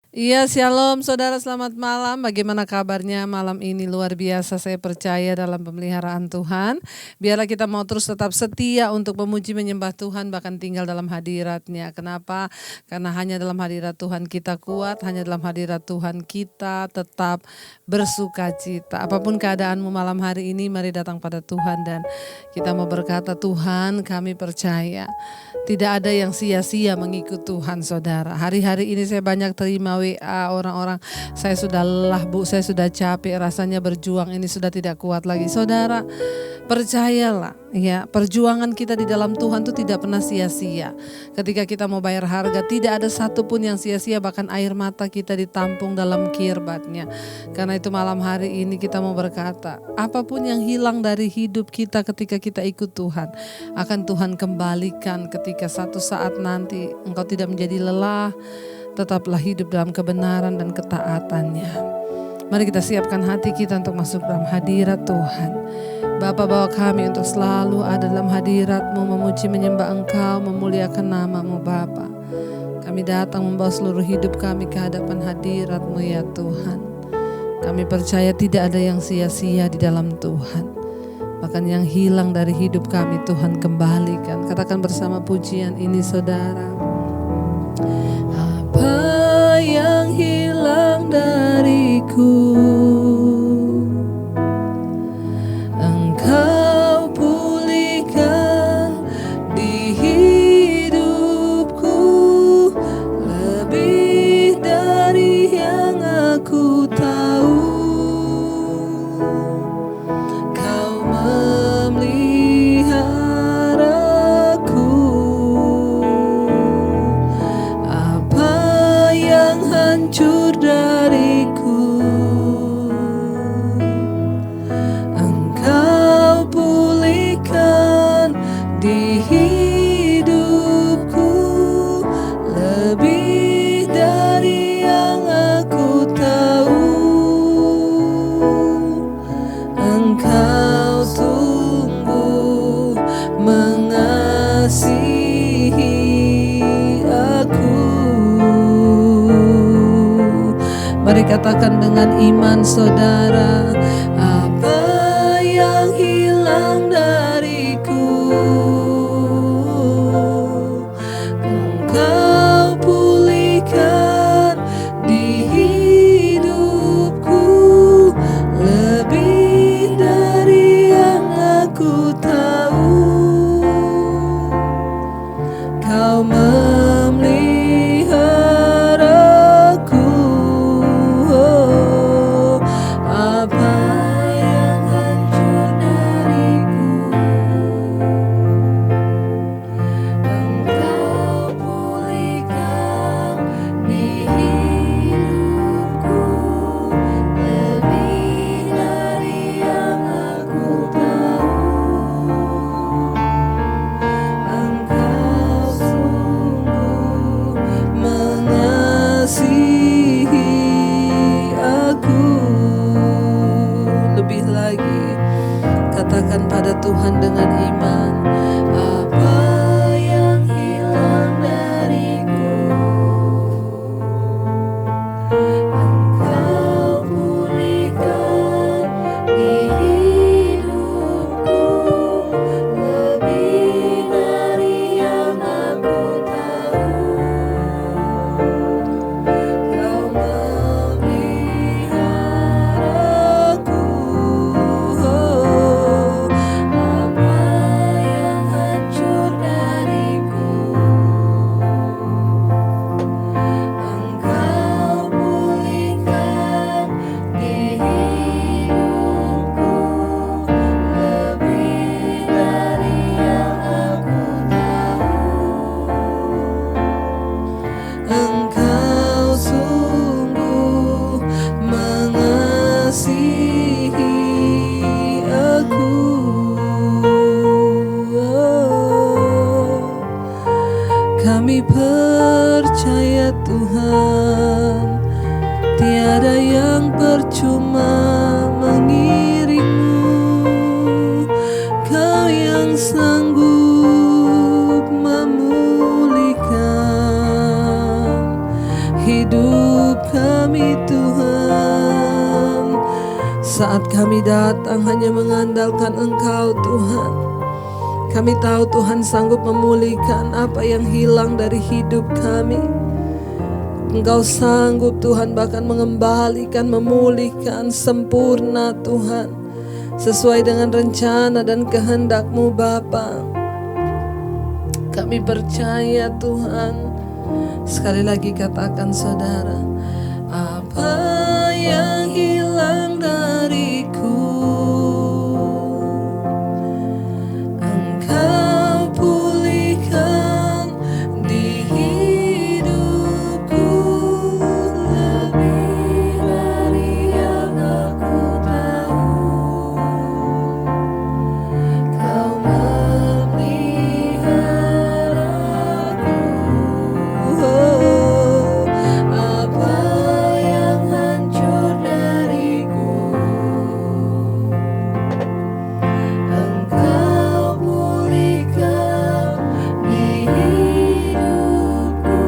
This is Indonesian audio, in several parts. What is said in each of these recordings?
Iya, shalom saudara, selamat malam. Bagaimana kabarnya malam ini? Luar biasa, saya percaya dalam pemeliharaan Tuhan. Biarlah kita mau terus tetap setia untuk memuji menyembah Tuhan, bahkan tinggal dalam hadirat-Nya. Kenapa? Karena hanya dalam hadirat Tuhan kita kuat, hanya dalam hadirat Tuhan kita tetap bersuka cita. Apapun keadaanmu malam hari ini, mari datang pada Tuhan dan kita mau berkata, Tuhan, kami percaya tidak ada yang sia-sia mengikut Tuhan, saudara. Hari-hari ini saya banyak terima WA orang-orang, saya sudah lelah Bu, saya sudah capek, rasanya berjuang ini sudah tidak kuat lagi. Saudara, percayalah ya, perjuangan kita di dalam Tuhan itu tidak pernah sia-sia. Ketika kita mau bayar harga, tidak ada satupun yang sia-sia, bahkan air mata kita ditampung dalam kirbatnya. Karena itu malam hari ini kita mau berkata, apapun yang hilang dari hidup kita ketika kita ikut Tuhan, akan Tuhan kembalikan ketika satu saat nanti engkau tidak menjadi lelah, tetaplah hidup dalam kebenaran dan ketaatannya. Mari kita siapkan hati kita untuk masuk dalam hadirat Tuhan. Bapa, bawa kami untuk selalu ada dalam hadirat-Mu, memuji menyembah Engkau, memuliakan nama-Mu Bapa. Kami datang membawa seluruh hidup kami ke hadapan hadirat-Mu ya Tuhan. Kami percaya tidak ada yang sia-sia di dalam Tuhan. Bahkan yang hilang dari hidup kami Tuhan kembalikan. Katakan bersama pujian ini saudara. Apa yang hilang dariku, Engkau pulihkan di hidupku, lebih dari yang aku tahu. Kau memeliharaku, apa yang hancur dariku, Engkau pulihkan di hidupku, lebih dari yang aku tahu. Engkau sungguh mengasihi aku. Mari katakan dengan iman saudara, apa yang hilang dariku, Engkau pulihkan di hidupku, lebih dari yang aku tahu. Kau memeliharaku, apa yang hancur dariku, Engkau pulihkan di hidupku, lebih dari yang aku tahu. Engkau sungguh mengasihi aku. Lebih lagi, katakan pada Tuhan dengan iman, apa yang hilang dariku, Engkau pulihkan di hidupku, lebih dari yang aku tahu. Kau memeliharaku, apa yang hancur dariku, Engkau pulihkan di hidupku, lebih dari yang aku tahu. Engkau sungguh mengasihi aku. Kami percaya Tuhan, tiada yang percuma mengiringmu. Kau yang sanggup memulihkan hidup kami Tuhan. Saat kami datang hanya mengandalkan Engkau Tuhan, kami tahu Tuhan sanggup memulihkan apa yang hilang dari hidup kami. Engkau sanggup Tuhan bahkan mengembalikan, memulihkan sempurna Tuhan, sesuai dengan rencana dan kehendak-Mu Bapa. Kami percaya Tuhan. Sekali lagi katakan saudara, apa yang hilang dariku Engkau pulihkan di hidupku, lebih dari yang aku tahu. Kau memeliharaku. Apa yang hancur dariku Engkau pulihkan di hidupku,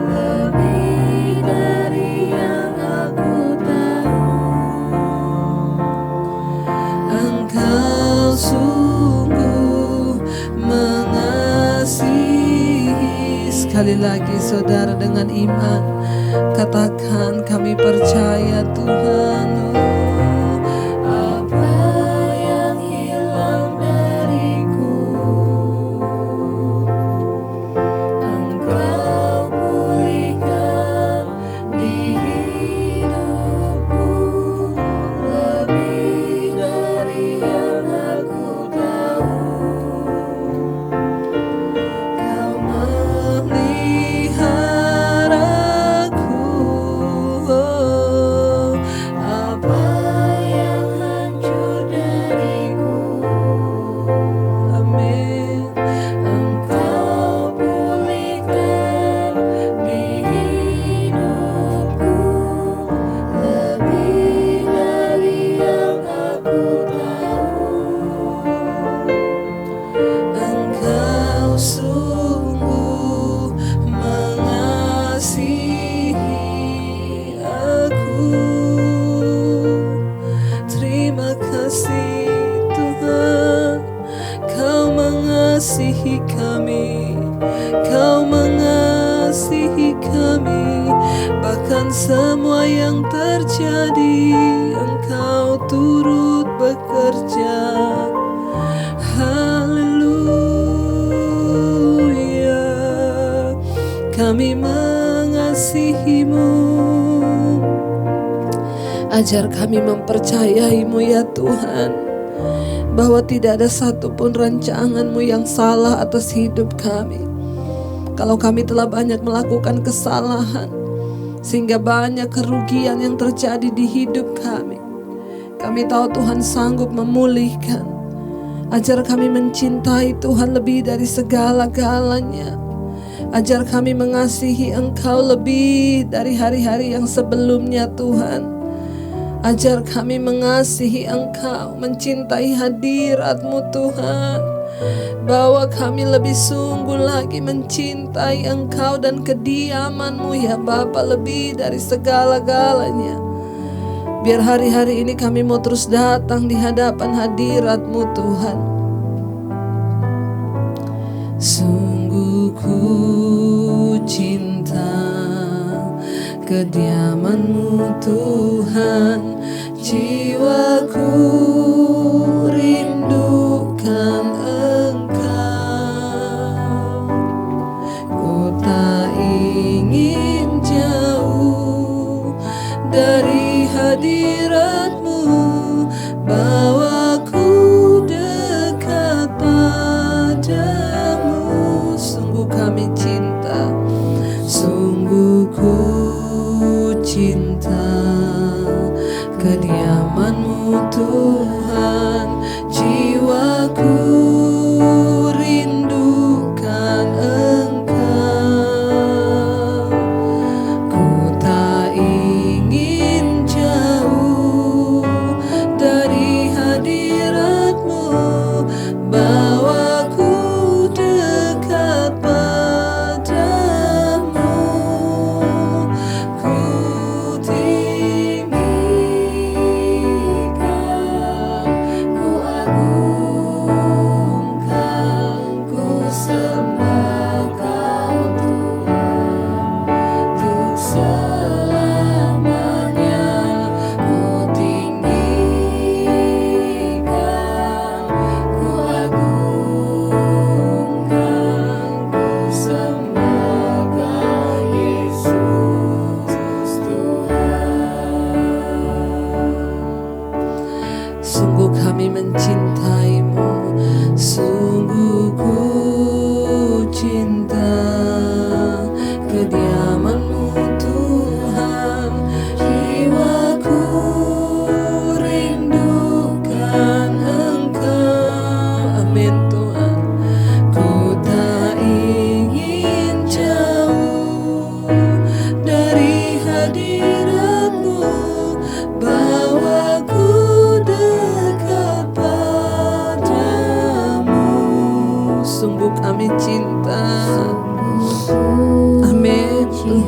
lebih dari yang aku tahu. Engkau sungguh mengasihi. Sekali lagi saudara, dengan iman katakan, kami percaya Tuhan. Apa yang hilang dariku Engkau pulihkan di hidupku, lebih dari yang aku tahu. Kau memeliharaku. Apa yang hancur dariku, amin, Engkau pulihkan di hidupku, lebih dari yang aku tahu. Engkau sungguh mengasihi aku. Terima kasih Tuhan, Kau mengasihi kami, Kau mengasihi kami. Bahkan semua yang terjadi Engkau turut bekerja. Haleluya, kami mengasihi-Mu. Ajar kami mempercayai-Mu ya Tuhan, bahwa tidak ada satupun rancangan-Mu yang salah atas hidup kami. Kalau kami telah banyak melakukan kesalahan, sehingga banyak kerugian yang terjadi di hidup kami, kami tahu Tuhan sanggup memulihkan. Ajar kami mencintai Tuhan lebih dari segala-galanya. Ajar kami mengasihi Engkau lebih dari hari-hari yang sebelumnya Tuhan. Ajar kami mengasihi Engkau, mencintai hadirat-Mu Tuhan. Bawa kami lebih sungguh lagi mencintai Engkau dan kediaman-Mu ya Bapa, lebih dari segala-galanya. Biar hari-hari ini kami mau terus datang di hadapan hadirat-Mu Tuhan. Sungguh ku cinta kediaman-Mu Tuhan, jiwaku rindukan Engkau. Ku tak ingin jauh dari hadirat-Mu, bawaku dekat padamu. Sungguh kami cinta, sungguh ku cinta kediaman-Mu Tuhan.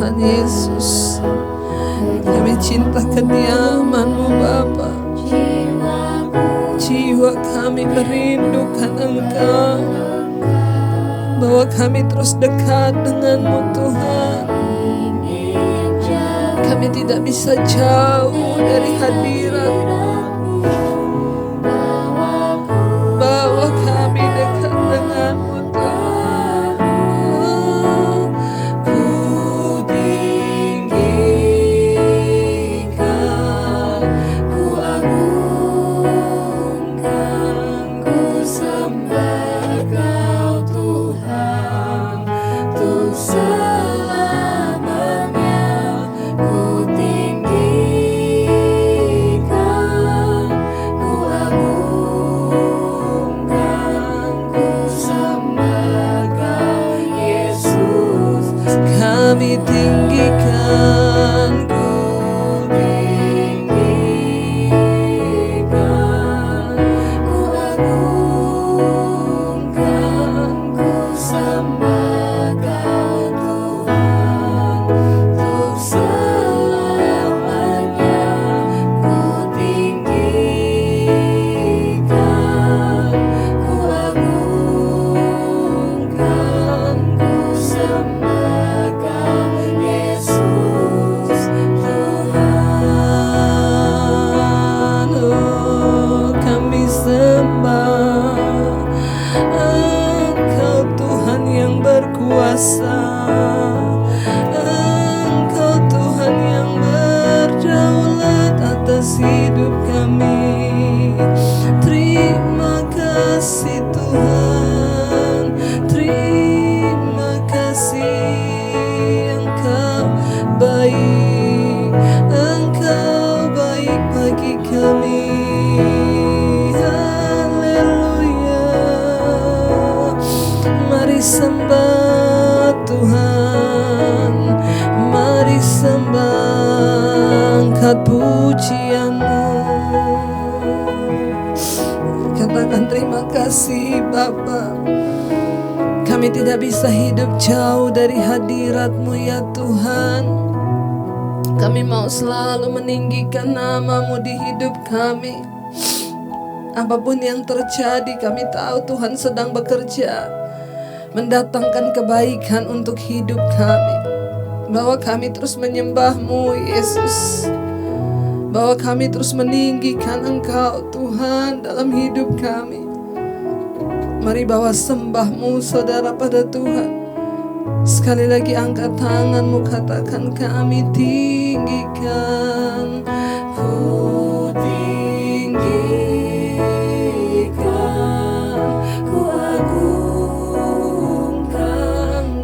Tuhan Yesus. Kami cinta kediaman-Mu Bapa. Jiwa kami merindukan Engkau, bahwa kami terus dekat dengan-Mu Tuhan. Kami tidak bisa jauh dari hadirat-Mu. Bawa kami dekat dengan-Mu Tuhan. Ku tinggikan, ku agungkan, ku sembah Kau Tuhan, untuk selamanya. Ku tinggikan, ku agungkan, ku sembah Kau Yesus. Kami tinggikan, ku tinggikan, ku agungkan, ku sembah Kau Tuhan, untuk selamanya. Ku tinggikan, ku agungkan, ku sembah Kau Yesus Tuhan. Oh, kami sembah Engkau Tuhan yang berkuasa. Engkau Tuhan yang berdaulat atas hidup kami. Terima kasih Tuhan, terima kasih. Engkau baik, Engkau baik bagi kami. Haleluya. Mari sembah Tuhan, mari sembah, angkat pujian-Mu. Katakan terima kasih Bapa. Kami tidak bisa hidup jauh dari hadirat-Mu ya Tuhan. Kami mau selalu meninggikan nama-Mu di hidup kami. Apapun yang terjadi, kami tahu Tuhan sedang bekerja mendatangkan kebaikan untuk hidup kami. Bahwa kami terus menyembah-Mu Yesus, bahwa kami terus meninggikan Engkau Tuhan dalam hidup kami. Mari bawa sembah-Mu saudara pada Tuhan. Sekali lagi angkat tangan-Mu, katakan kami tinggikan. Ku tinggikan, ku agungkan,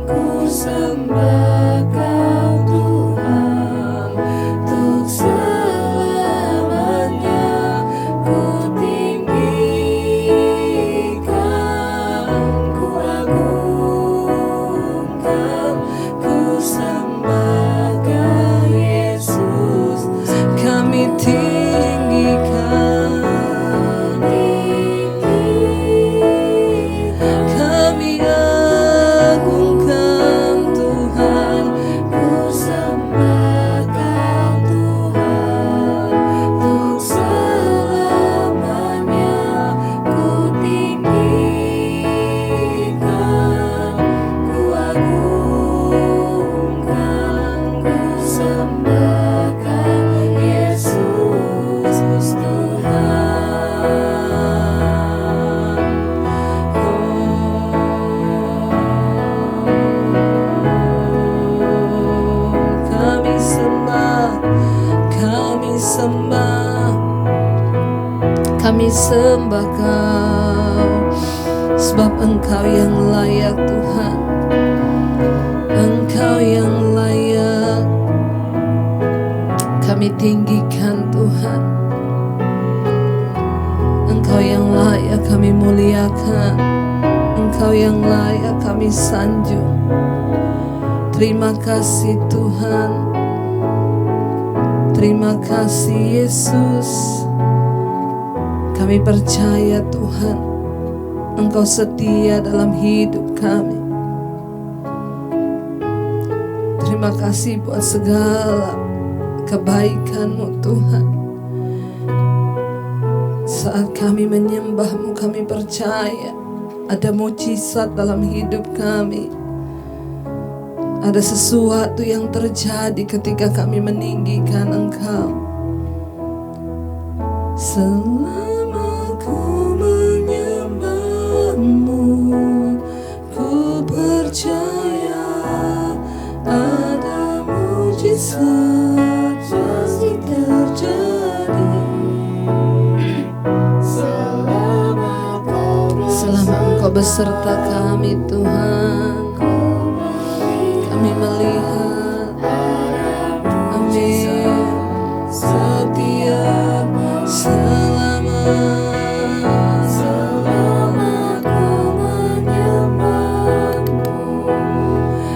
ku sembah Kau Tuhan, untuk selamanya. Ku tinggikan, ku agungkan, ku sembah Kau Yesus. Kami tinggikan, kami agungkan Tuhan, ku sembah Kau Tuhan, untuk selamanya. Ku tinggikan, ku agungkan, ku sembah Kau Yesus Tuhan. Kami sembah, kami sembah, kami sembah Kau, sebab Engkau yang layak Tuhan. Engkau yang layak. Kami tinggikan Tuhan. Engkau yang layak kami muliakan. Engkau yang layak kami sanjung. Terima kasih Tuhan. Terima kasih Yesus. Kami percaya Tuhan, Engkau setia dalam hidup kami. Terima Terima kasih buat segala kebaikan-Mu Tuhan. Saat kami menyembah-Mu, kami percaya ada mujizat dalam hidup kami. Ada sesuatu yang terjadi ketika kami meninggikan Engkau. Selama ku menyembah-Mu, ku percaya ada mujizat pasti terjadi. Selama Engkau beserta kami Tuhan, kami melihat, amin, setia selama ku menyembah-Mu,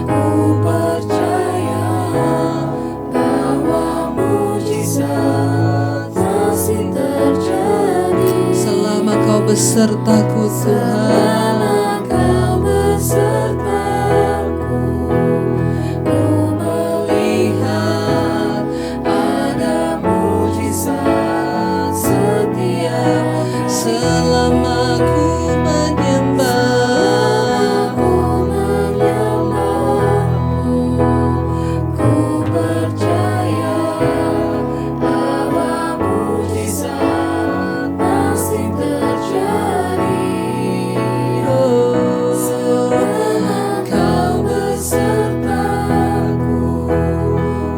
ku percaya bahwa mujizat pasti terjadi. Selama Kau besertaku Tuhan, Kau besertaku, ku melihat ada mujizat setia. Selama ku menyembah-Mu, ku percaya bahwa mujizat pasti terjadi. Oh, Kau besertaku,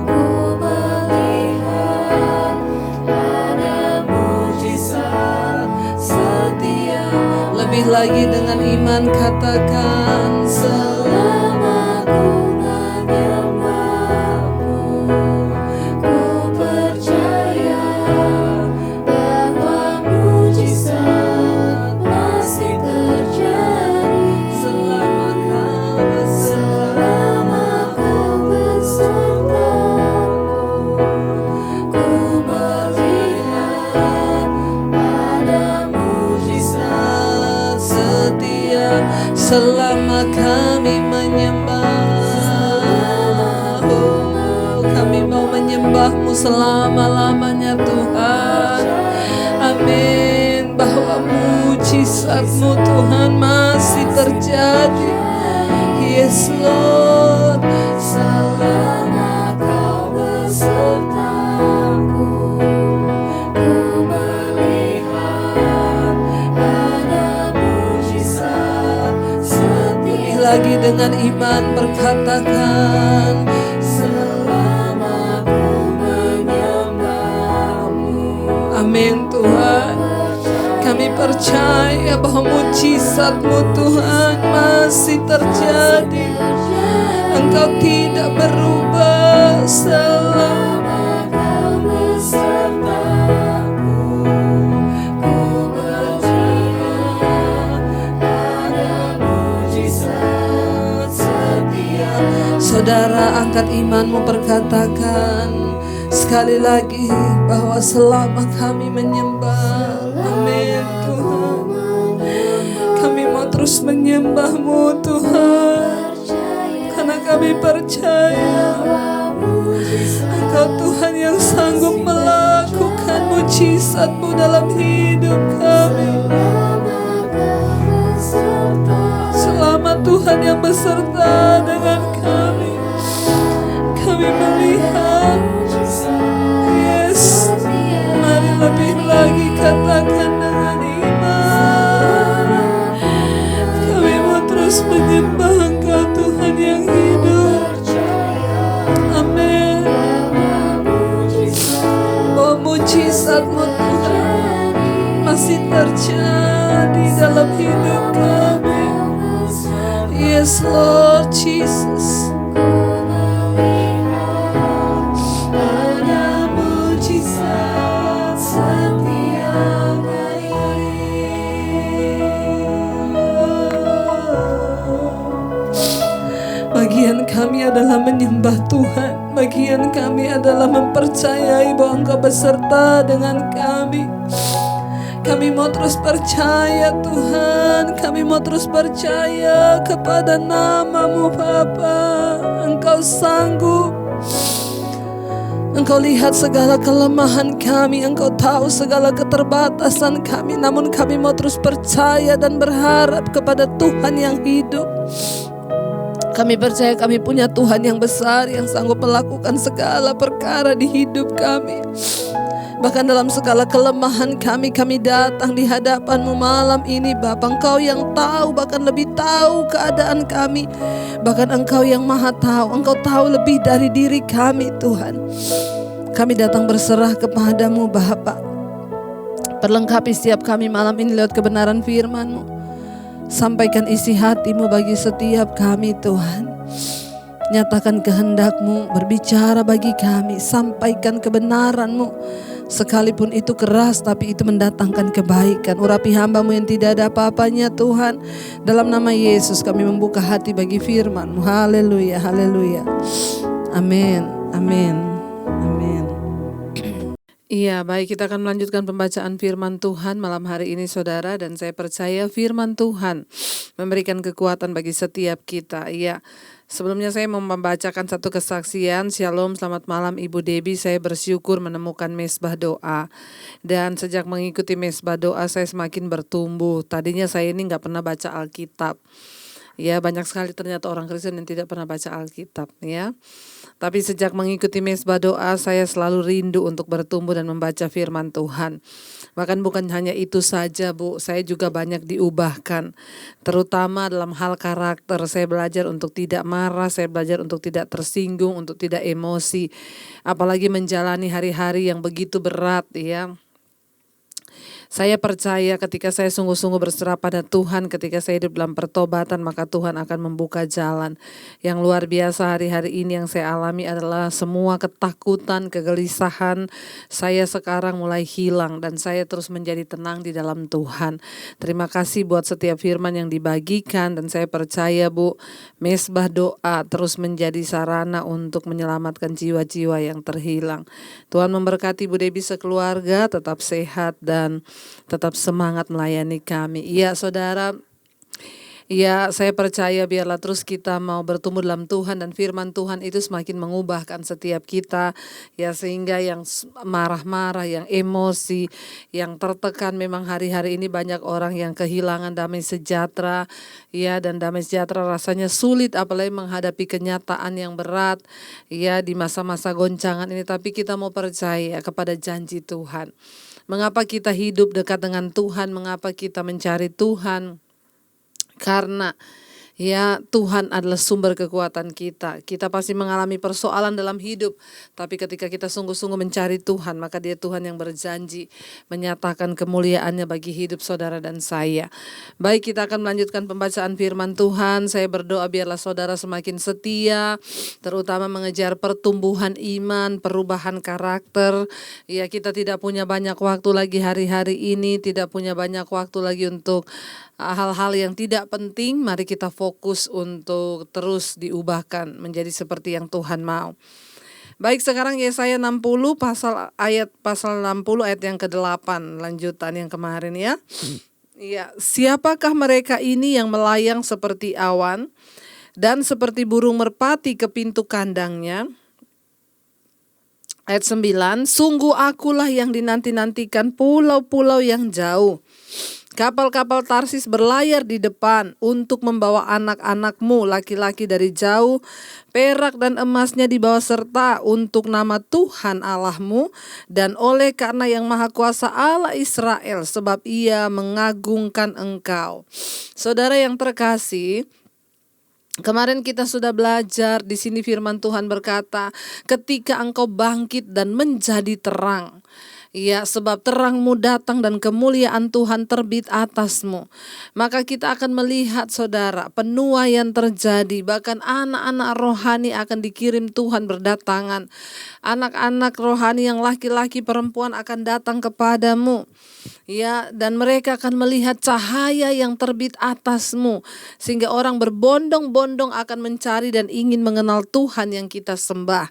ku melihat ada mujizat setia. Lebih lagi dengan iman katakan, selama ku menyembah-Mu, ku percaya bahwa mujizat pasti terjadi. Selama Kau besertaku, ku melihat ada mujizat setia. Selama kami menyembah, oh, kami mau menyembah-Mu selama-lamanya Tuhan. Amin. Bahwa mujizat-Mu Tuhan masih terjadi. Yes Lord. Selama Kau besertaku, ku melihat ada mujizat setia. Lagi dengan iman berkatakan, selama ku menyembah-Mu. Amin Tuhan. Kami percaya bahwa mujizat-Mu Tuhan masih terjadi. Engkau tidak berubah. Selama Kau besertaku, ku percaya ada mujizat setia. Saudara, angkat imanmu, berkatakan sekali lagi bahwa selama kami menyembah, amin Tuhan, kami mau terus menyembah-Mu Tuhan, karena kami percaya Engkau Tuhan yang sanggup melakukan mujizat-Mu dalam hidup kami. Selama Tuhan yang beserta dengan kami, kami melihat. Yes, mari lebih lagi katakan dengan iman. Kami mau terus menyembah Engkau Tuhan yang hidup. Amin. Oh, mujizat-Mu Tuhan masih terjadi dalam hidup kami. Yes Lord Jesus. Ada mujizat setiap hari. Bagian kami adalah menyembah Tuhan. Bagian kami adalah mempercayai bahwa Engkau beserta dengan kami. Kami mau terus percaya Tuhan. Kami mau terus percaya kepada nama-Mu Bapa. Engkau sanggup. Engkau lihat segala kelemahan kami, Engkau tahu segala keterbatasan kami, namun kami mau terus percaya dan berharap kepada Tuhan yang hidup. Kami percaya kami punya Tuhan yang besar, yang sanggup melakukan segala perkara di hidup kami. Bahkan dalam segala kelemahan kami datang di hadapan-Mu malam ini Bapa. Engkau yang tahu, bahkan lebih tahu keadaan kami. Bahkan Engkau yang maha tahu, Engkau tahu lebih dari diri kami Tuhan. Kami datang berserah kepada-Mu Bapa. Perlengkapi setiap kami malam ini lewat kebenaran firman-Mu. Sampaikan isi hati-Mu bagi setiap kami Tuhan. Nyatakan kehendak-Mu, berbicara bagi kami. Sampaikan kebenaran-Mu. Sekalipun itu keras, tapi itu mendatangkan kebaikan. Urapi hamba-Mu yang tidak ada apa-apanya Tuhan. Dalam nama Yesus kami membuka hati bagi firman-Mu. Haleluya, haleluya. Amin, amin, amin. Iya, baik, kita akan melanjutkan pembacaan firman Tuhan malam hari ini saudara. Dan saya percaya firman Tuhan memberikan kekuatan bagi setiap kita. Iya, sebelumnya saya mau membacakan satu kesaksian. Shalom, selamat malam Ibu Debbie. Saya bersyukur menemukan mesbah doa. Dan sejak mengikuti mesbah doa saya semakin bertumbuh. Tadinya saya ini gak pernah baca Alkitab. Ya, banyak sekali ternyata orang Kristen yang tidak pernah baca Alkitab ya. Tapi sejak mengikuti mesbah doa saya selalu rindu untuk bertumbuh dan membaca firman Tuhan. Bahkan bukan hanya itu saja Bu, saya juga banyak diubahkan. Terutama dalam hal karakter, saya belajar untuk tidak marah, saya belajar untuk tidak tersinggung, untuk tidak emosi. Apalagi menjalani hari-hari yang begitu berat ya. Saya percaya ketika saya sungguh-sungguh berserah pada Tuhan, ketika saya hidup dalam pertobatan, maka Tuhan akan membuka jalan. Yang luar biasa hari-hari ini yang saya alami adalah semua ketakutan, kegelisahan saya sekarang mulai hilang dan saya terus menjadi tenang di dalam Tuhan. Terima kasih buat setiap firman yang dibagikan dan saya percaya Bu, mesbah doa terus menjadi sarana untuk menyelamatkan jiwa-jiwa yang terhilang. Tuhan memberkati Bu Debbie sekeluarga, tetap sehat dan tetap semangat melayani kami. Iya saudara, ya saya percaya biarlah terus kita mau bertumbuh dalam Tuhan dan firman Tuhan itu semakin mengubahkan setiap kita. Ya sehingga yang marah-marah, yang emosi, yang tertekan, memang hari-hari ini banyak orang yang kehilangan damai sejahtera. Ya, dan damai sejahtera rasanya sulit apalagi menghadapi kenyataan yang berat. Ya, di masa-masa goncangan ini, tapi kita mau percaya kepada janji Tuhan. Mengapa kita hidup dekat dengan Tuhan? Mengapa kita mencari Tuhan? Karena ya Tuhan adalah sumber kekuatan kita. Kita pasti mengalami persoalan dalam hidup, tapi ketika kita sungguh-sungguh mencari Tuhan, maka Dia Tuhan yang berjanji menyatakan kemuliaannya bagi hidup saudara dan saya. Baik, kita akan melanjutkan pembacaan firman Tuhan. Saya berdoa biarlah saudara semakin setia, terutama mengejar pertumbuhan iman, perubahan karakter. Ya, kita tidak punya banyak waktu lagi hari-hari ini, tidak punya banyak waktu lagi untuk hal-hal yang tidak penting. Mari kita fokus untuk terus diubahkan menjadi seperti yang Tuhan mau. Baik, sekarang Yesaya 60 pasal 60 ayat yang ke-8, lanjutan yang kemarin ya. Ya, siapakah mereka ini yang melayang seperti awan dan seperti burung merpati ke pintu kandangnya? Ayat 9, sungguh akulah yang dinanti-nantikan pulau-pulau yang jauh. Kapal-kapal Tarsis berlayar di depan untuk membawa anak-anakmu laki-laki dari jauh. Perak dan emasnya dibawa serta untuk nama Tuhan Allahmu dan oleh karena yang Maha Kuasa Allah Israel, sebab Ia mengagungkan engkau. Saudara yang terkasih, kemarin kita sudah belajar di sini firman Tuhan berkata, ketika engkau bangkit dan menjadi terang. Ya, sebab terangmu datang dan kemuliaan Tuhan terbit atasmu. Maka kita akan melihat saudara, penuaian terjadi. Bahkan anak-anak rohani akan dikirim Tuhan berdatangan. Anak-anak rohani yang laki-laki perempuan akan datang kepadamu. Ya, dan mereka akan melihat cahaya yang terbit atasmu. Sehingga orang berbondong-bondong akan mencari dan ingin mengenal Tuhan yang kita sembah.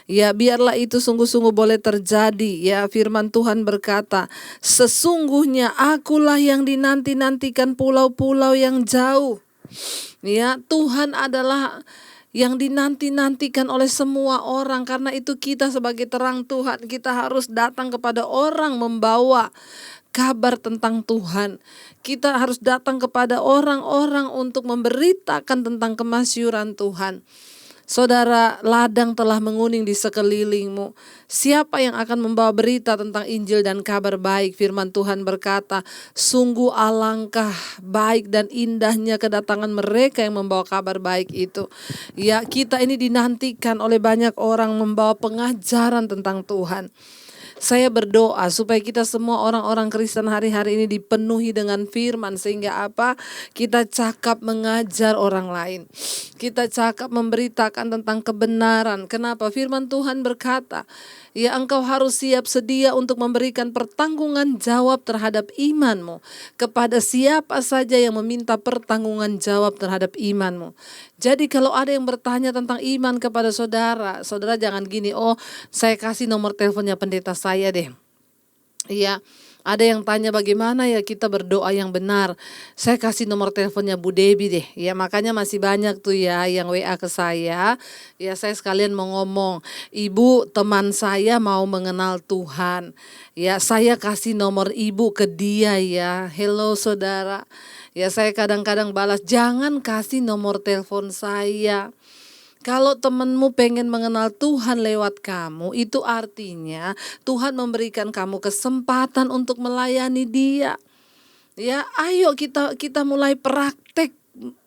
Ya, biarlah itu sungguh-sungguh boleh terjadi. Ya, firman Tuhan berkata, sesungguhnya akulah yang dinanti-nantikan pulau-pulau yang jauh. Ya, Tuhan adalah yang dinanti-nantikan oleh semua orang. Karena itu kita sebagai terang Tuhan, kita harus datang kepada orang membawa kabar tentang Tuhan. Kita harus datang kepada orang-orang untuk memberitakan tentang kemasyuran Tuhan. Saudara, ladang telah menguning di sekelilingmu. Siapa yang akan membawa berita tentang Injil dan kabar baik? Firman Tuhan berkata, sungguh alangkah baik dan indahnya kedatangan mereka yang membawa kabar baik itu. Ya, kita ini dinantikan oleh banyak orang membawa pengajaran tentang Tuhan. Saya berdoa supaya kita semua orang-orang Kristen hari-hari ini dipenuhi dengan firman. Sehingga apa? Kita cakap mengajar orang lain. Kita cakap memberitakan tentang kebenaran. Kenapa? Firman Tuhan berkata, ya, engkau harus siap sedia untuk memberikan pertanggungan jawab terhadap imanmu kepada siapa saja yang meminta pertanggungan jawab terhadap imanmu. Jadi kalau ada yang bertanya tentang iman kepada saudara, saudara jangan gini, oh saya kasih nomor teleponnya pendeta saya deh. Iya, ada yang tanya bagaimana ya kita berdoa yang benar. Saya kasih nomor teleponnya Bu Debi deh. Ya, makanya masih banyak tuh ya yang WA ke saya. Ya, saya sekalian mau ngomong, Ibu, teman saya mau mengenal Tuhan. Ya, saya kasih nomor Ibu ke dia ya. Hello saudara. Ya, saya kadang-kadang balas, jangan kasih nomor telepon saya. Kalau temanmu pengen mengenal Tuhan lewat kamu, itu artinya Tuhan memberikan kamu kesempatan untuk melayani dia. Ya, ayo kita mulai praktek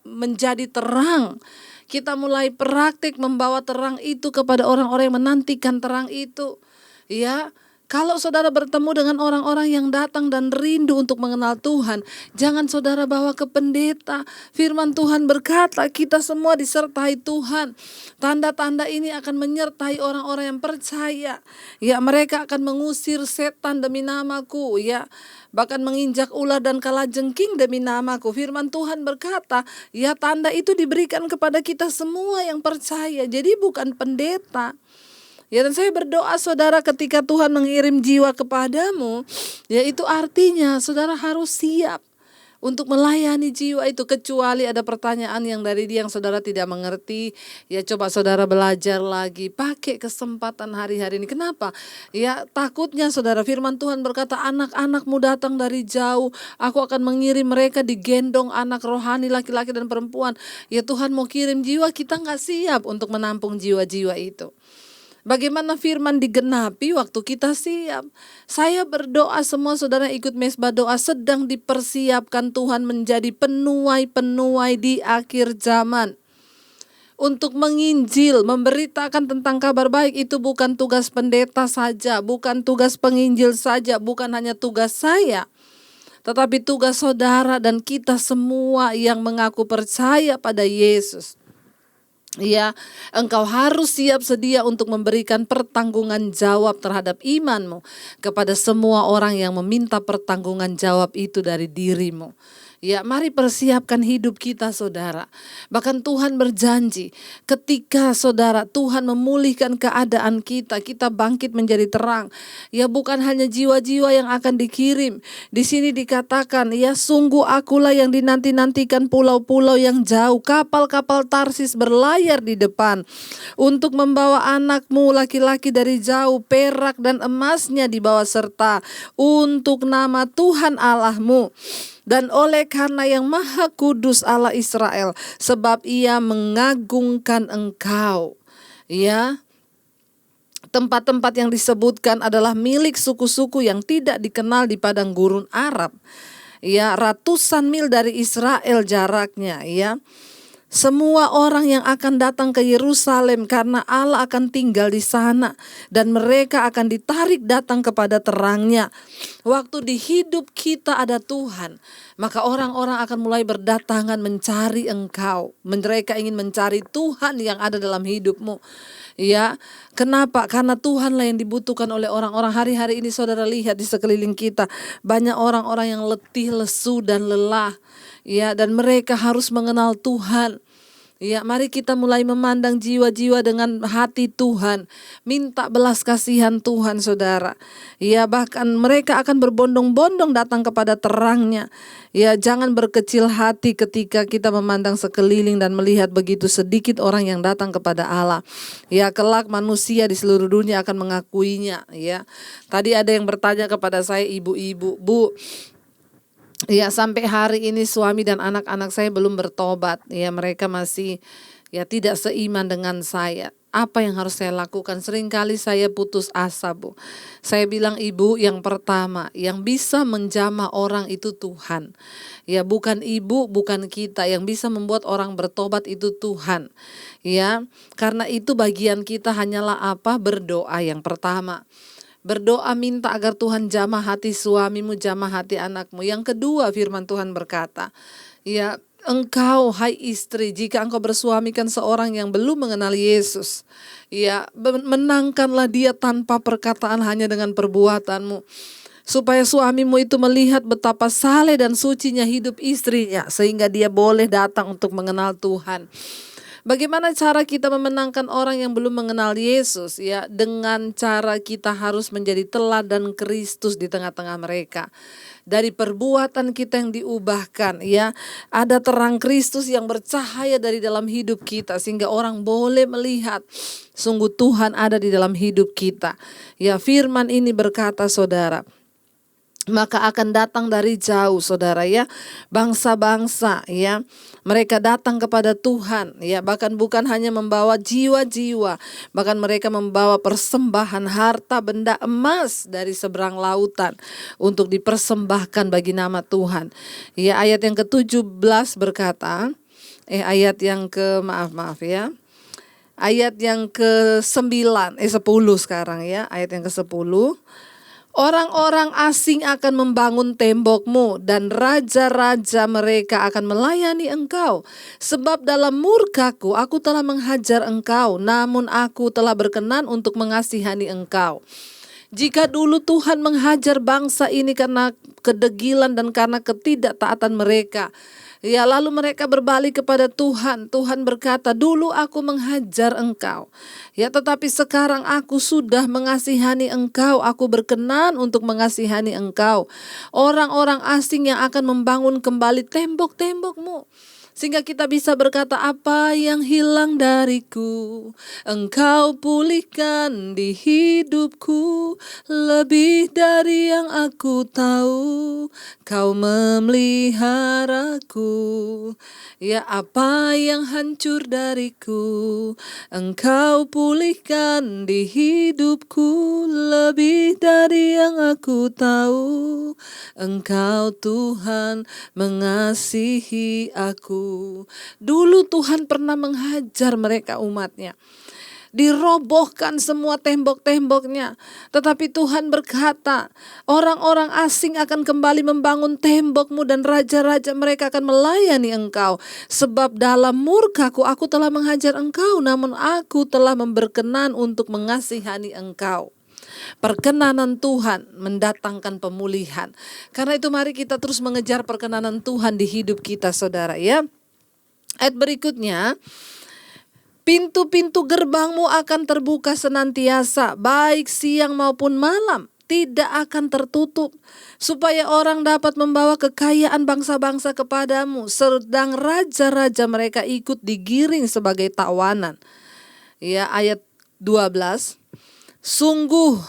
menjadi terang. Kita mulai praktek membawa terang itu kepada orang-orang yang menantikan terang itu. Ya, kalau saudara bertemu dengan orang-orang yang datang dan rindu untuk mengenal Tuhan, jangan saudara bawa ke pendeta. Firman Tuhan berkata kita semua disertai Tuhan. Tanda-tanda ini akan menyertai orang-orang yang percaya. Ya, mereka akan mengusir setan demi namaku. Ya, bahkan menginjak ular dan kalajengking demi namaku. Firman Tuhan berkata, ya, tanda itu diberikan kepada kita semua yang percaya. Jadi bukan pendeta. Ya, dan saya berdoa saudara, ketika Tuhan mengirim jiwa kepadamu, ya itu artinya saudara harus siap untuk melayani jiwa itu. Kecuali ada pertanyaan yang dari dia yang saudara tidak mengerti, ya coba saudara belajar lagi, pakai kesempatan hari-hari ini. Kenapa? Ya, takutnya saudara, firman Tuhan berkata, anak-anakmu datang dari jauh, aku akan mengirim mereka digendong anak rohani laki-laki dan perempuan. Ya, Tuhan mau kirim jiwa, kita gak siap untuk menampung jiwa-jiwa itu. Bagaimana firman digenapi waktu kita siap? Saya berdoa semua saudara ikut mesbah doa sedang dipersiapkan Tuhan menjadi penuai-penuai di akhir zaman. Untuk menginjil, memberitakan tentang kabar baik itu bukan tugas pendeta saja, bukan tugas penginjil saja, bukan hanya tugas saya. Tetapi tugas saudara dan kita semua yang mengaku percaya pada Yesus. Ya, engkau harus siap sedia untuk memberikan pertanggungan jawab terhadap imanmu kepada semua orang yang meminta pertanggungan jawab itu dari dirimu. Ya, mari persiapkan hidup kita saudara. Bahkan Tuhan berjanji ketika saudara Tuhan memulihkan keadaan kita, kita bangkit menjadi terang. Ya, bukan hanya jiwa-jiwa yang akan dikirim. Di sini dikatakan, ya sungguh akulah yang dinanti-nantikan pulau-pulau yang jauh. Kapal-kapal Tarsis berlayar di depan untuk membawa anakmu laki-laki dari jauh, perak dan emasnya dibawa serta untuk nama Tuhan Allahmu. Dan oleh karena yang Maha Kudus Allah Israel, sebab ia mengagungkan engkau. Ya, tempat-tempat yang disebutkan adalah milik suku-suku yang tidak dikenal di padang gurun Arab. Ya, ratusan mil dari Israel jaraknya. Ya, semua orang yang akan datang ke Yerusalem karena Allah akan tinggal di sana dan mereka akan ditarik datang kepada terangnya. Waktu di hidup kita ada Tuhan, maka orang-orang akan mulai berdatangan mencari engkau. Mereka ingin mencari Tuhan yang ada dalam hidupmu. Ya, kenapa? Karena Tuhanlah yang dibutuhkan oleh orang-orang. Hari-hari ini saudara lihat di sekeliling kita, banyak orang-orang yang letih, lesu dan lelah. Ya, dan mereka harus mengenal Tuhan. Ya, mari kita mulai memandang jiwa-jiwa dengan hati Tuhan. Minta belas kasihan Tuhan, saudara. Ya, bahkan mereka akan berbondong-bondong datang kepada terang-Nya. Ya, jangan berkecil hati ketika kita memandang sekeliling dan melihat begitu sedikit orang yang datang kepada Allah. Ya, kelak manusia di seluruh dunia akan mengakuinya. Ya, tadi ada yang bertanya kepada saya, ibu-ibu, Bu, ya, sampai hari ini suami dan anak-anak saya belum bertobat. Ya, mereka masih tidak seiman dengan saya. Apa yang harus saya lakukan? Seringkali saya putus asa, Bu. Saya bilang, Ibu, yang pertama, yang bisa menjamah orang itu Tuhan. Ya, bukan ibu, bukan kita. Yang bisa membuat orang bertobat itu Tuhan. Ya, karena itu bagian kita hanyalah apa? Berdoa yang pertama. Berdoa minta agar Tuhan jamah hati suamimu, jamah hati anakmu. Yang kedua, firman Tuhan berkata, ya, engkau hai istri, jika engkau bersuamikan seorang yang belum mengenal Yesus, ya, menangkanlah dia tanpa perkataan, hanya dengan perbuatanmu. Supaya suamimu itu melihat betapa saleh dan sucinya hidup istrinya, sehingga dia boleh datang untuk mengenal Tuhan. Bagaimana cara kita memenangkan orang yang belum mengenal Yesus? Ya, dengan cara kita harus menjadi teladan Kristus di tengah-tengah mereka. Dari perbuatan kita yang diubahkan, ya, ada terang Kristus yang bercahaya dari dalam hidup kita, sehingga orang boleh melihat sungguh Tuhan ada di dalam hidup kita. Ya, firman ini berkata, saudara, maka akan datang dari jauh, saudara, ya, bangsa-bangsa, ya, mereka datang kepada Tuhan, ya, bahkan bukan hanya membawa jiwa-jiwa, bahkan mereka membawa persembahan harta benda emas dari seberang lautan untuk dipersembahkan bagi nama Tuhan. Ya, ayat yang ke-17 berkata, ayat yang ke maaf ya. Ayat yang ke-9 10 sekarang, ya, ayat yang ke-10. Orang-orang asing akan membangun tembokmu dan raja-raja mereka akan melayani engkau. Sebab dalam murkaku aku telah menghajar engkau, namun aku telah berkenan untuk mengasihani engkau. Jika dulu Tuhan menghajar bangsa ini karena kedegilan dan karena ketidaktaatan mereka, ya, lalu mereka berbalik kepada Tuhan. Tuhan berkata, dulu aku menghajar engkau, ya, tetapi sekarang aku sudah mengasihani engkau. Aku berkenan untuk mengasihani engkau. Orang-orang asing yang akan membangun kembali tembok-tembokmu. Sehingga kita bisa berkata, apa yang hilang dariku, engkau pulihkan di hidupku. Lebih dari yang aku tahu, kau memeliharaku. Ya, apa yang hancur dariku, engkau pulihkan di hidupku. Lebih dari yang aku tahu, engkau Tuhan mengasihi aku. Dulu Tuhan pernah menghajar mereka, umatnya. Dirobohkan semua tembok-temboknya. Tetapi Tuhan berkata, orang-orang asing akan kembali membangun tembokmu dan raja-raja mereka akan melayani engkau. Sebab dalam murkaku aku telah menghajar engkau, namun aku telah berkenan untuk mengasihani engkau. Perkenanan Tuhan mendatangkan pemulihan. Karena itu mari kita terus mengejar perkenanan Tuhan di hidup kita, saudara, ya. Ayat berikutnya, pintu-pintu gerbangmu akan terbuka senantiasa, baik siang maupun malam, tidak akan tertutup, supaya orang dapat membawa kekayaan bangsa-bangsa kepadamu, sedang raja-raja mereka ikut digiring sebagai tawanan. Ya, ayat 12. Sungguh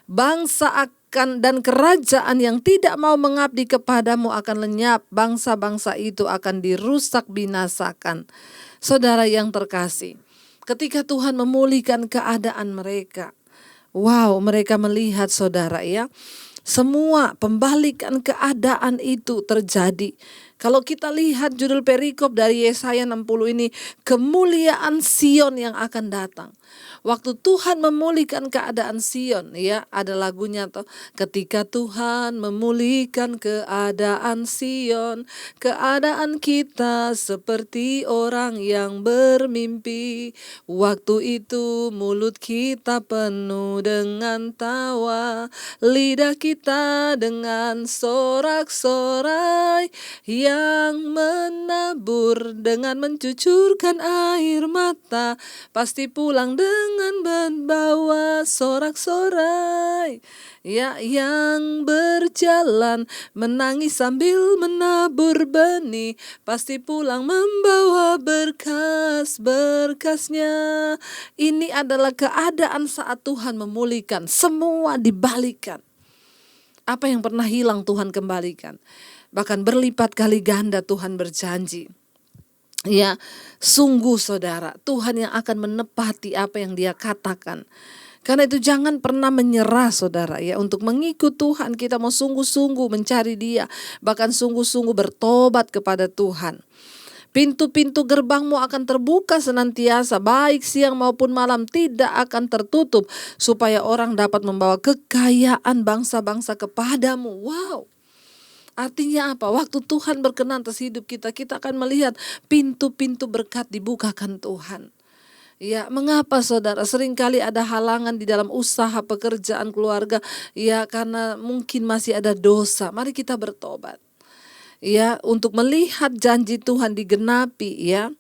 bangsa akan dan kerajaan yang tidak mau mengabdi kepadamu akan lenyap. Bangsa-bangsa itu akan dirusak binasakan. Saudara yang terkasih, ketika Tuhan memulihkan keadaan mereka, wow, mereka melihat, saudara, ya, semua pembalikan keadaan itu terjadi. Kalau kita lihat judul perikop dari Yesaya 60 ini, kemuliaan Sion yang akan datang. Waktu Tuhan memulihkan keadaan Sion, ya, ada lagunya toh, ketika Tuhan memulihkan keadaan Sion, keadaan kita seperti orang yang bermimpi. Waktu itu mulut kita penuh dengan tawa, lidah kita dengan sorak-sorai. yang menabur dengan mencucurkan air mata, pasti pulang dengan membawa sorak-sorai. Ya, yang berjalan menangis sambil menabur benih, pasti pulang membawa berkas-berkasnya. Ini adalah keadaan saat Tuhan memulihkan, semua dibalikan. Apa yang pernah hilang Tuhan kembalikan. Bahkan berlipat kali ganda Tuhan berjanji. Ya, sungguh saudara, Tuhan yang akan menepati apa yang Dia katakan. Karena itu jangan pernah menyerah saudara ya, untuk mengikut Tuhan. Kita mau sungguh-sungguh mencari Dia, bahkan sungguh-sungguh bertobat kepada Tuhan. Pintu-pintu gerbangmu akan terbuka senantiasa, baik siang maupun malam, tidak akan tertutup, supaya orang dapat membawa kekayaan bangsa-bangsa kepadamu. Wow. Artinya apa? Waktu Tuhan berkenan atas hidup kita, kita akan melihat pintu-pintu berkat dibukakan Tuhan. Ya, mengapa saudara? Seringkali ada halangan di dalam usaha, pekerjaan, keluarga. Ya, karena mungkin masih ada dosa. Mari kita bertobat. Ya, untuk melihat janji Tuhan digenapi ya.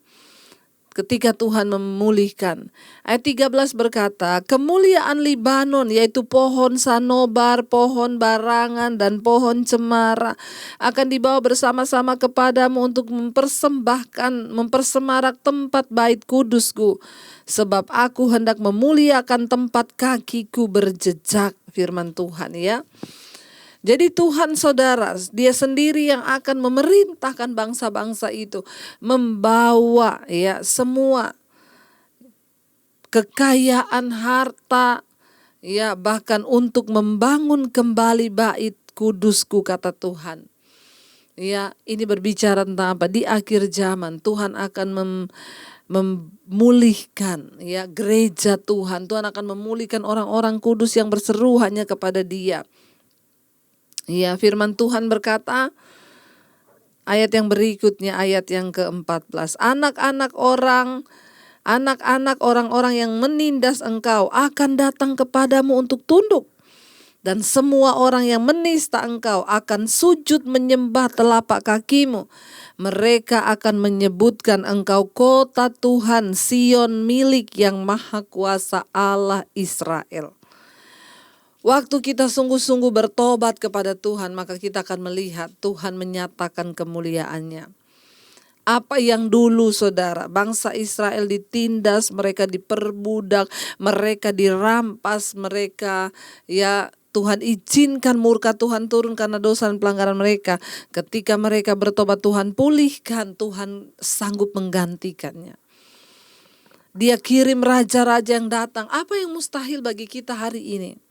Ketika Tuhan memulihkan. Ayat 13 berkata, kemuliaan Libanon, yaitu pohon sanobar, pohon barangan, dan pohon cemara, akan dibawa bersama-sama kepadamu untuk mempersemarak tempat bait kudusku. Sebab aku hendak memuliakan tempat kakiku berjejak, firman Tuhan ya. Jadi Tuhan saudara, Dia sendiri yang akan memerintahkan bangsa-bangsa itu membawa ya semua kekayaan harta ya, bahkan untuk membangun kembali bait kudusku, kata Tuhan. Ya, ini berbicara tentang apa? Di akhir zaman Tuhan akan memulihkan ya gereja Tuhan. Tuhan akan memulihkan orang-orang kudus yang berseru hanya kepada Dia. Ya, firman Tuhan berkata, ayat yang berikutnya, ayat yang ke-14. Anak-anak orang-orang yang menindas engkau akan datang kepadamu untuk tunduk. Dan semua orang yang menista engkau akan sujud menyembah telapak kakimu. Mereka akan menyebutkan engkau kota Tuhan, Sion milik yang maha kuasa Allah Israel. Waktu kita sungguh-sungguh bertobat kepada Tuhan, maka kita akan melihat Tuhan menyatakan kemuliaannya. Apa yang dulu saudara, bangsa Israel ditindas, mereka diperbudak, mereka dirampas, mereka ya Tuhan izinkan murka Tuhan turun karena dosa dan pelanggaran mereka. Ketika mereka bertobat, Tuhan pulihkan, Tuhan sanggup menggantikannya. Dia kirim raja-raja yang datang. Apa yang mustahil bagi kita hari ini?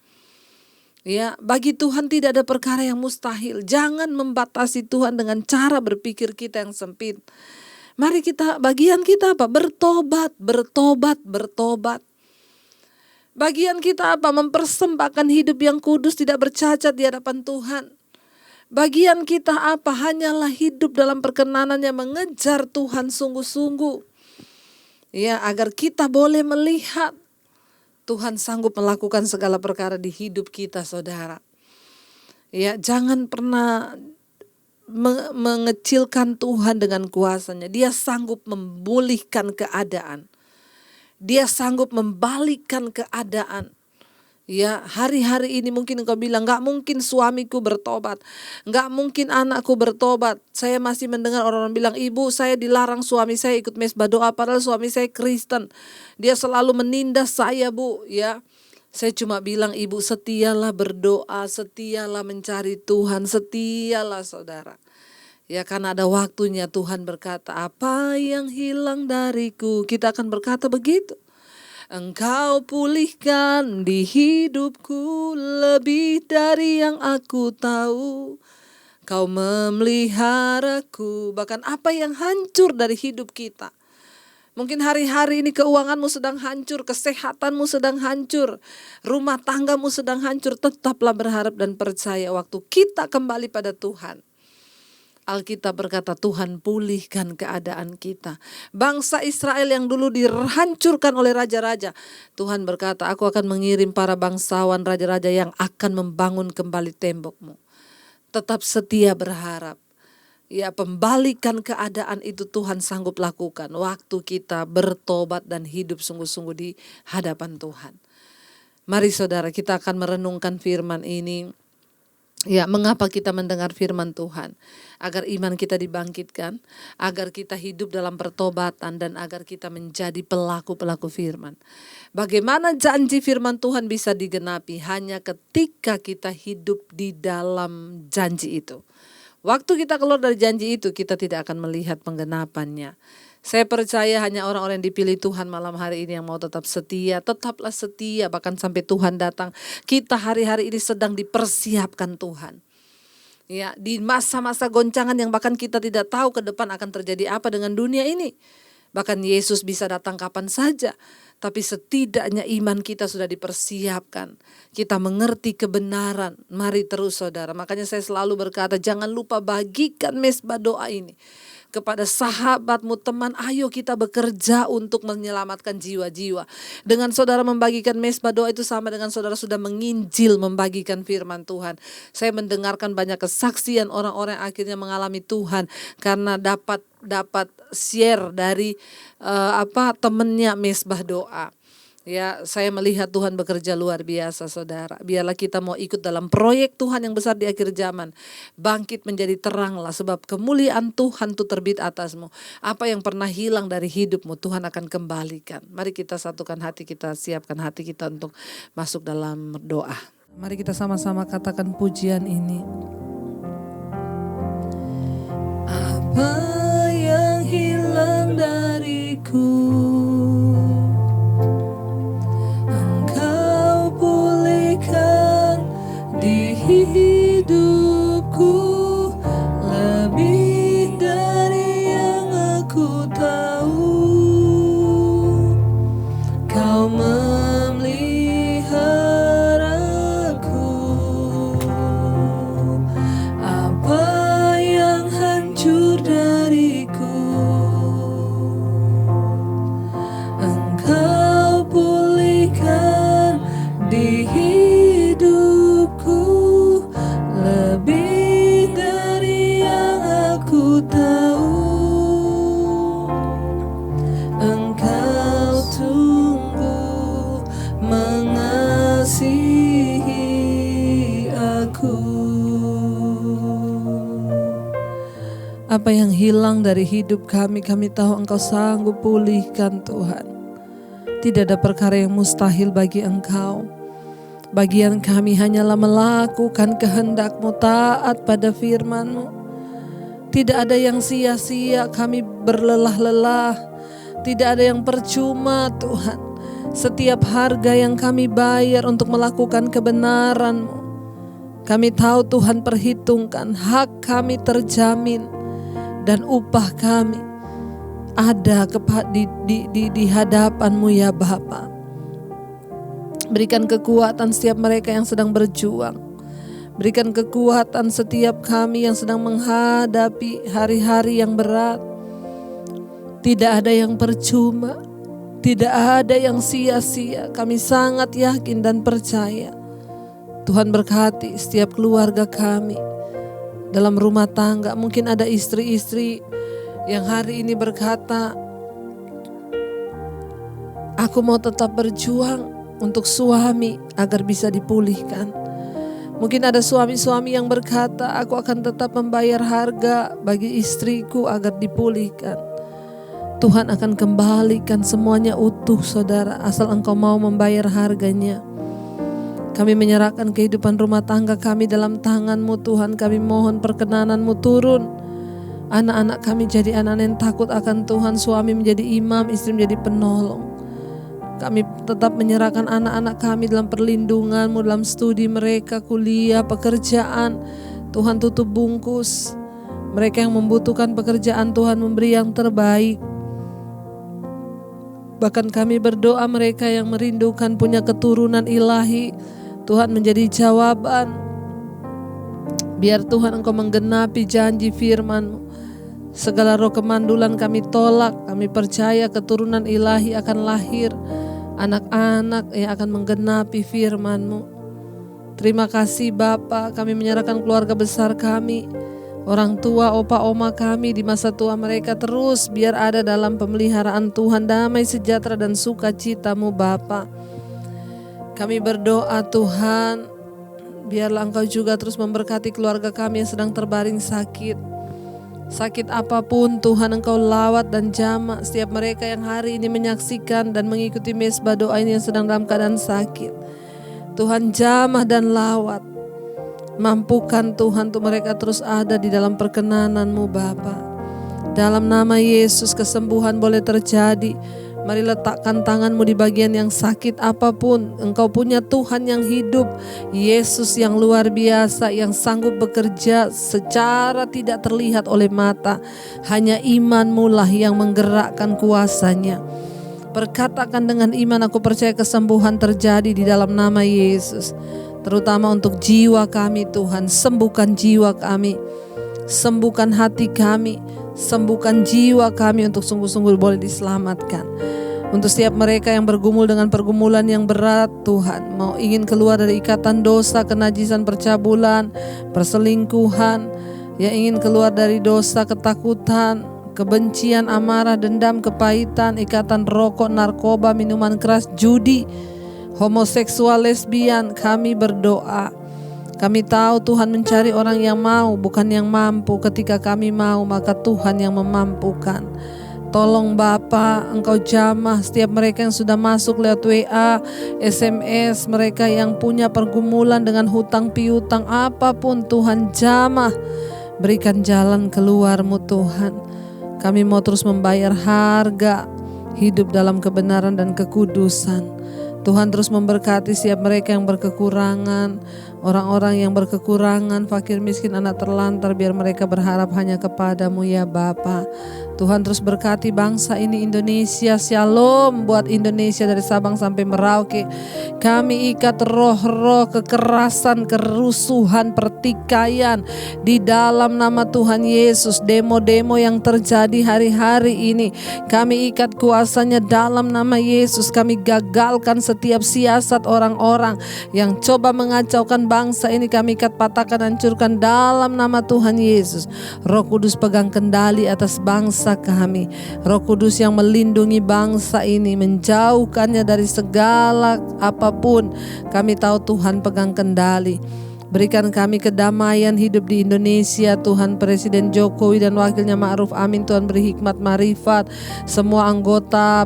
Ya, bagi Tuhan tidak ada perkara yang mustahil. Jangan membatasi Tuhan dengan cara berpikir kita yang sempit. Mari bagian kita apa? Bertobat. Bagian kita apa? Mempersembahkan hidup yang kudus, tidak bercacat di hadapan Tuhan. Bagian kita apa? Hanyalah hidup dalam perkenanannya, mengejar Tuhan sungguh-sungguh. Ya, agar kita boleh melihat Tuhan sanggup melakukan segala perkara di hidup kita, saudara. Ya, jangan pernah mengecilkan Tuhan dengan kuasanya. Dia sanggup memulihkan keadaan. Dia sanggup membalikkan keadaan. Ya, hari-hari ini mungkin engkau bilang, gak mungkin suamiku bertobat, gak mungkin anakku bertobat. Saya masih mendengar orang-orang bilang, ibu saya dilarang suami saya ikut mesbah doa, padahal suami saya Kristen. Dia selalu menindas saya, bu. Ya, saya cuma bilang, ibu setialah berdoa, setialah mencari Tuhan, setialah saudara. Ya, karena ada waktunya Tuhan berkata, apa yang hilang dariku, kita akan berkata begitu. Engkau pulihkan di hidupku lebih dari yang aku tahu. Kau memeliharaku, bahkan apa yang hancur dari hidup kita. Mungkin hari-hari ini keuanganmu sedang hancur, kesehatanmu sedang hancur, rumah tanggamu sedang hancur. Tetaplah berharap dan percaya waktu kita kembali pada Tuhan. Alkitab berkata Tuhan pulihkan keadaan kita. Bangsa Israel yang dulu dihancurkan oleh raja-raja, Tuhan berkata aku akan mengirim para bangsawan raja-raja yang akan membangun kembali tembokmu. Tetap setia berharap. Ya, pembalikan keadaan itu Tuhan sanggup lakukan waktu kita bertobat dan hidup sungguh-sungguh di hadapan Tuhan. Mari saudara, kita akan merenungkan firman ini. Ya, mengapa kita mendengar firman Tuhan? Agar iman kita dibangkitkan, agar kita hidup dalam pertobatan, dan agar kita menjadi pelaku-pelaku firman. Bagaimana janji firman Tuhan bisa digenapi? Hanya ketika kita hidup di dalam janji itu. Waktu kita keluar dari janji itu, kita tidak akan melihat penggenapannya. Saya percaya hanya orang-orang yang dipilih Tuhan malam hari ini yang mau tetap setia. Tetaplah setia bahkan sampai Tuhan datang. Kita hari-hari ini sedang dipersiapkan Tuhan. Ya, di masa-masa goncangan yang bahkan kita tidak tahu ke depan akan terjadi apa dengan dunia ini. Bahkan Yesus bisa datang kapan saja. Tapi setidaknya iman kita sudah dipersiapkan. Kita mengerti kebenaran. Mari terus saudara. Makanya saya selalu berkata, jangan lupa bagikan mesbah doa ini kepada sahabatmu, teman. Ayo kita bekerja untuk menyelamatkan jiwa-jiwa. Dengan saudara membagikan mesbah doa itu sama dengan saudara sudah menginjil, membagikan firman Tuhan. Saya mendengarkan banyak kesaksian orang-orang yang akhirnya mengalami Tuhan karena dapat share dari temennya mesbah doa. Ya, saya melihat Tuhan bekerja luar biasa saudara. Biarlah kita mau ikut dalam proyek Tuhan yang besar di akhir zaman. Bangkit menjadi teranglah, sebab kemuliaan Tuhan itu terbit atasmu. Apa yang pernah hilang dari hidupmu Tuhan akan kembalikan. Mari kita satukan hati kita, siapkan hati kita untuk masuk dalam doa. Mari kita sama-sama katakan pujian ini. Apa yang hilang dariku, di hidupku, lebih dari yang aku tahu. Kau memeliharaku. Apa yang hancur dariku, Engkau pulihkan di lebih dari yang aku tahu. Engkau tunggu mengasihi aku. Apa yang hilang dari hidup kami tahu Engkau sanggup pulihkan Tuhan. Tidak ada perkara yang mustahil bagi Engkau. Bagian kami hanyalah melakukan kehendak-Mu, taat pada firman-Mu. Tidak ada yang sia-sia kami berlelah-lelah. Tidak ada yang percuma Tuhan. Setiap harga yang kami bayar untuk melakukan kebenaran-Mu, kami tahu Tuhan perhitungkan. Hak kami terjamin dan upah kami ada di hadapan-Mu ya Bapa. Berikan kekuatan setiap mereka yang sedang berjuang. Berikan kekuatan setiap kami yang sedang menghadapi hari-hari yang berat. Tidak ada yang percuma, tidak ada yang sia-sia. Kami sangat yakin dan percaya Tuhan berkati setiap keluarga kami dalam rumah tangga. Mungkin ada istri-istri yang hari ini berkata, aku mau tetap berjuang untuk suami agar bisa dipulihkan. Mungkin ada suami-suami yang berkata, aku akan tetap membayar harga bagi istriku agar dipulihkan. Tuhan akan kembalikan semuanya utuh saudara, asal engkau mau membayar harganya. Kami menyerahkan kehidupan rumah tangga kami dalam tangan-Mu Tuhan. Kami mohon perkenanan-Mu turun. Anak-anak kami jadi anak yang takut akan Tuhan. Suami menjadi imam, istri menjadi penolong. Kami tetap menyerahkan anak-anak kami dalam perlindungan-Mu, dalam studi mereka, kuliah, pekerjaan. Tuhan tutup bungkus. Mereka yang membutuhkan pekerjaan, Tuhan memberi yang terbaik. Bahkan kami berdoa mereka yang merindukan punya keturunan ilahi, Tuhan menjadi jawaban. Biar Tuhan Engkau menggenapi janji firman-Mu. Segala roh kemandulan kami tolak. Kami percaya keturunan ilahi akan lahir. Anak-anak yang akan menggenapi firman-Mu. Terima kasih Bapa, kami menyerahkan keluarga besar kami. Orang tua, opa, oma kami di masa tua mereka terus biar ada dalam pemeliharaan Tuhan, damai sejahtera dan sukacita-Mu Bapa. Kami berdoa Tuhan, biarlah Engkau juga terus memberkati keluarga kami yang sedang terbaring sakit. Sakit apapun Tuhan, Engkau lawat dan jamah setiap mereka yang hari ini menyaksikan dan mengikuti mesbah doa ini yang sedang dalam keadaan sakit. Tuhan jamah dan lawat. Mampukan Tuhan untuk mereka terus ada di dalam perkenanan-Mu Bapa. Dalam nama Yesus kesembuhan boleh terjadi. Mari letakkan tangan-Mu di bagian yang sakit apapun. Engkau punya Tuhan yang hidup, Yesus yang luar biasa, yang sanggup bekerja secara tidak terlihat oleh mata. Hanya iman-Mu lah yang menggerakkan kuasanya. Perkatakan dengan iman, aku percaya kesembuhan terjadi di dalam nama Yesus. Terutama untuk jiwa kami Tuhan, sembuhkan jiwa kami, sembuhkan hati kami, sembuhkan jiwa kami untuk sungguh-sungguh boleh diselamatkan. Untuk setiap mereka yang bergumul dengan pergumulan yang berat Tuhan, mau ingin keluar dari ikatan dosa, kenajisan, percabulan, perselingkuhan, yang ingin keluar dari dosa, ketakutan, kebencian, amarah, dendam, kepahitan, ikatan rokok, narkoba, minuman keras, judi, homoseksual, lesbian, kami berdoa. Kami tahu Tuhan mencari orang yang mau, bukan yang mampu. Ketika kami mau, maka Tuhan yang memampukan. Tolong Bapa, Engkau jamah setiap mereka yang sudah masuk lewat WA, SMS, mereka yang punya pergumulan dengan hutang piutang, apapun Tuhan jamah. Berikan jalan keluar-Mu Tuhan. Kami mau terus membayar harga hidup dalam kebenaran dan kekudusan. Tuhan terus memberkati setiap mereka yang berkekurangan, orang-orang yang berkekurangan, fakir miskin, anak terlantar, biar mereka berharap hanya kepada-Mu ya Bapa. Tuhan terus berkati bangsa ini Indonesia, shalom buat Indonesia dari Sabang sampai Merauke. Kami ikat roh-roh kekerasan, kerusuhan, pertikaian di dalam nama Tuhan Yesus. Demo-demo yang terjadi hari-hari ini, kami ikat kuasanya dalam nama Yesus. Kami gagalkan setiap siasat orang-orang yang coba mengacaukan bangsa ini. Kami ikat, patahkan, hancurkan dalam nama Tuhan Yesus. Roh Kudus pegang kendali atas bangsa kami. Roh Kudus yang melindungi bangsa ini, menjauhkannya dari segala apapun. Kami tahu Tuhan pegang kendali. Berikan kami kedamaian hidup di Indonesia Tuhan. Presiden Jokowi dan wakilnya Ma'ruf Amin Tuhan beri hikmat marifat. Semua anggota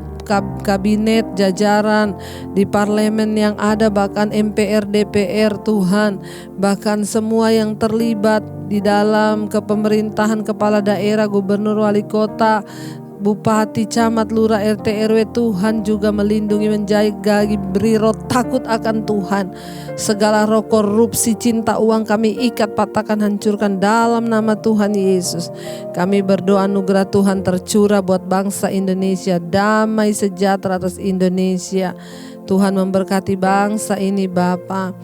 kabinet, jajaran di parlemen yang ada, bahkan MPR, DPR Tuhan, bahkan semua yang terlibat di dalam kepemerintahan, kepala daerah, gubernur, wali kota, bupati, camat, lurah, RT, RW, Tuhan juga melindungi, menjaga, beri roh takut akan Tuhan. Segala roh korupsi, cinta uang kami ikat, patahkan, hancurkan dalam nama Tuhan Yesus. Kami berdoa anugerah Tuhan tercurah buat bangsa Indonesia, damai sejahtera atas Indonesia. Tuhan memberkati bangsa ini Bapa.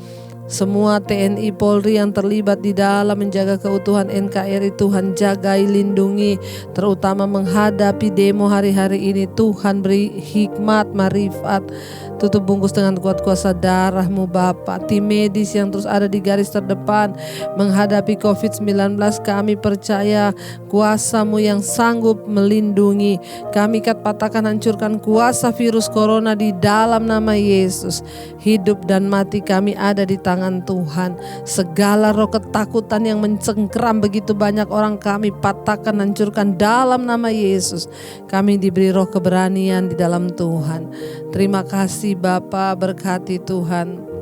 Semua TNI Polri yang terlibat di dalam menjaga keutuhan NKRI, Tuhan jagai, lindungi, terutama menghadapi demo hari-hari ini. Tuhan beri hikmat, marifat, tutup bungkus dengan kuat kuasa darah-Mu Bapa. Tim medis yang terus ada di garis terdepan menghadapi COVID-19, kami percaya kuasa-Mu yang sanggup melindungi. Kami ikat, patahkan, hancurkan kuasa virus corona di dalam nama Yesus. Hidup dan mati kami ada di tangan Tuhan. Segala roh ketakutan yang mencengkeram begitu banyak orang, kami patahkan, hancurkan dalam nama Yesus. Kami diberi roh keberanian di dalam Tuhan. Terima kasih Bapa, berkati Tuhan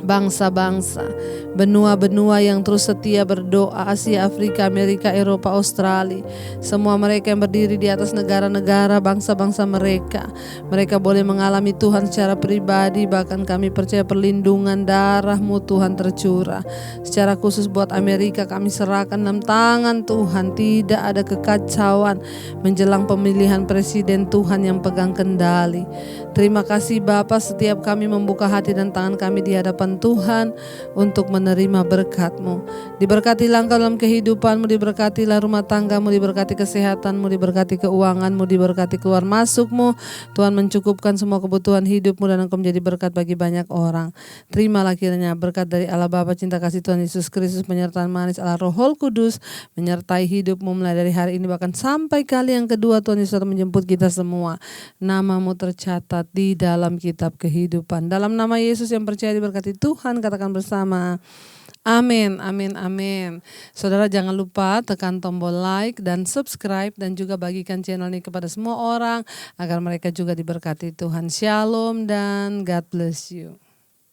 bangsa-bangsa, benua-benua yang terus setia berdoa, Asia, Afrika, Amerika, Eropa, Australia, semua mereka yang berdiri di atas negara-negara, bangsa-bangsa mereka. Mereka boleh mengalami Tuhan secara pribadi, bahkan kami percaya perlindungan darah-Mu Tuhan tercurah. Secara khusus buat Amerika kami serahkan dalam tangan Tuhan, tidak ada kekacauan menjelang pemilihan presiden, Tuhan yang pegang kendali. Terima kasih Bapa, setiap kami membuka hati dan tangan kami di hadapan firman Tuhan untuk menerima berkat-Mu. Diberkatilah Engkau dalam kehidupan-Mu, diberkatilah rumah tangga-Mu, diberkati kesehatan-Mu, diberkati keuangan-Mu, diberkati keluar masuk-Mu. Tuhan mencukupkan semua kebutuhan hidup-Mu dan Engkau menjadi berkat bagi banyak orang. Terimalah kiranya berkat dari Allah Bapa, cinta kasih Tuhan Yesus Kristus, penyertaan manis Allah Roh Kudus menyertai hidupmu mulai dari hari ini bahkan sampai kali yang kedua Tuhan Yesus akan menjemput kita semua. Namamu tercatat di dalam kitab kehidupan. Dalam nama Yesus yang percaya diberkati Tuhan, katakan bersama amin, amin, amin. Saudara jangan lupa tekan tombol like dan subscribe dan juga bagikan channel ini kepada semua orang agar mereka juga diberkati Tuhan. Shalom dan God bless you.